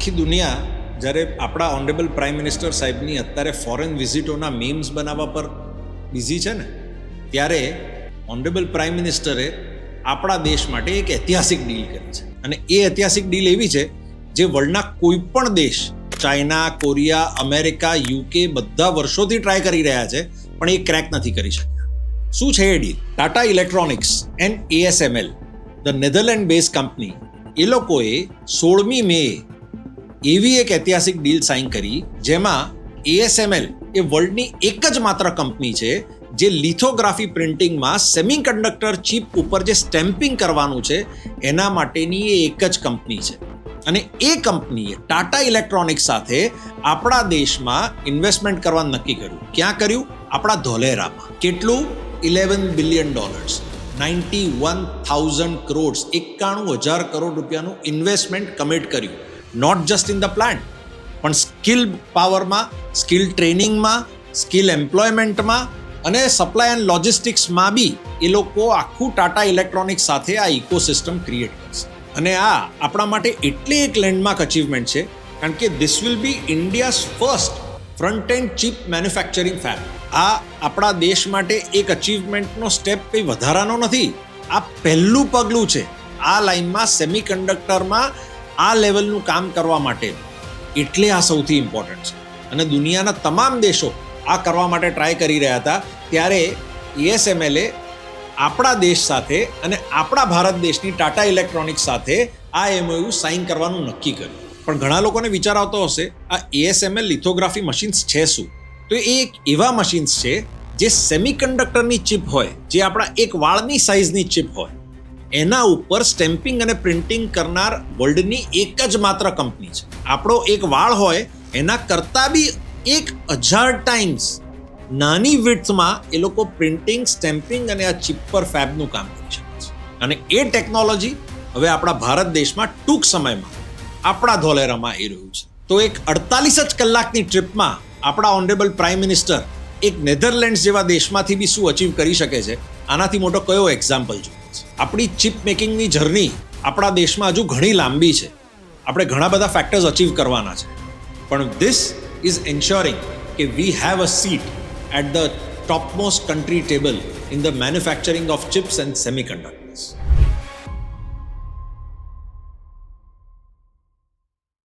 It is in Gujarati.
આખી દુનિયા જ્યારે આપણા ઓનરેબલ પ્રાઇમ મિનિસ્ટર સાહેબની અત્યારે ફોરેન વિઝિટોના મીમ્સ બનાવવા પર બિઝી છે ને, ત્યારે ઓનરેબલ પ્રાઇમ મિનિસ્ટરે આપણા દેશ માટે એક ઐતિહાસિક ડીલ કરી છે. અને એ ઐતિહાસિક ડીલ એવી છે જે વર્લ્ડના કોઈ પણ દેશ, ચાઇના, કોરિયા, અમેરિકા, યુકે બધા વર્ષોથી ટ્રાય કરી રહ્યા છે, પણ એ ક્રેક નથી કરી શક્યા. શું છે એ deal? Tata electronics and ASML, the Netherland base company, એ લોકોએ 16મી મે એવી એક ઐતિહાસિક ડીલ સાઇન કરી જેમાં ASML એ વર્લ્ડની એક જ માત્ર કંપની છે જે લિથોગ્રાફી પ્રિન્ટિંગમાં સેમિકન્ડક્ટર ચિપ ઉપર જે સ્ટેમ્પિંગ કરવાનું છે એના માટેની એ એક જ કંપની છે. અને એ કંપનીએ ટાટા ઇલેક્ટ્રોનિક્સ સાથે આપણા દેશમાં ઇન્વેસ્ટમેન્ટ કરવાનું નક્કી કર્યું. ક્યાં કર્યું? આપણા ધોલેરામાં. કેટલું? $11 બિલિયન, 91,000 crores, 91,000 કરોડ રૂપિયાનું ઇન્વેસ્ટમેન્ટ કમિટ કર્યું. Not just in the plant, પણ સ્કિલ પાવરમાં, સ્કિલ ટ્રેનિંગમાં, સ્કિલ એમ્પ્લોયમેન્ટમાં અને સપ્લાય એન્ડ લોજિસ્ટિક્સમાં બી એ લોકો આખું ટાટા ઇલેક્ટ્રોનિક્સ સાથે આ ઇકોસિસ્ટમ ક્રિએટ કરશે. અને આ આપણા માટે એટલી એક લેન્ડમાર્ક અચીવમેન્ટ છે કારણ કે this will be India's first front end chip manufacturing fab. આ આપણા દેશ માટે એક અચીવમેન્ટનો સ્ટેપ કંઈ વધારાનો નથી, આ પહેલું પગલું છે આ લાઇનમાં સેમિકન્ડક્ટરમાં આ લેવલનું કામ કરવા માટે. એટલે આ સૌથી ઇમ્પોર્ટન્ટ છે અને દુનિયાના તમામ દેશો આ કરવા માટે ટ્રાય કરી રહ્યા હતા. ત્યારે ASML આપણા દેશ સાથે અને આપણા ભારત દેશની ટાટા ઇલેક્ટ્રોનિક્સ સાથે આ MOU સાઇન કરવાનું નક્કી કર્યું. પણ ઘણા લોકોને વિચાર આવતો હશે, આ ASML લિથોગ્રાફી મશીન્સ છે શું? તો એ એક એવા મશીન્સ છે જે સેમિકન્ડક્ટરની ચિપ હોય, જે આપણા એક વાળની સાઇઝની ચિપ હોય, એના ઉપર સ્ટેમ્પિંગ અને પ્રિન્ટિંગ કરનાર વર્લ્ડની એક જ માત્ર કંપની છે. આપણો એક વાળ હોય એના કરતાં બી 1000 ટાઈમ્સ નાની વિડ્થમાં એ લોકો પ્રિન્ટિંગ, સ્ટેમ્પિંગ અને આ ચિપ પર ફેબનું કામ કરી શકે છે. અને એ ટેકનોલોજી હવે આપણા ભારત દેશમાં ટૂંક સમયમાં આપણા ધોલેરામાં આવી રહ્યું છે. તો એક 48 જ કલાકની ટ્રીપમાં આપણા ઓનરેબલ પ્રાઇમ મિનિસ્ટર એક નેધરલેન્ડ્સ જેવા દેશમાંથી બી શું અચીવ કરી શકે છે, આનાથી મોટો કયો એક્ઝામ્પલ જોઈએ છે? આપણી ચિપ મેકિંગની જર્ની આપણા દેશમાં હજુ ઘણી લાંબી છે. આપણે ઘણા બધા ફેક્ટર્સ અચીવ કરવાના છે, પણ ધીસ ઇઝ એન્શ્યોરિંગ કે we have a seat at the topmost country table in the manufacturing of chips and semiconductors.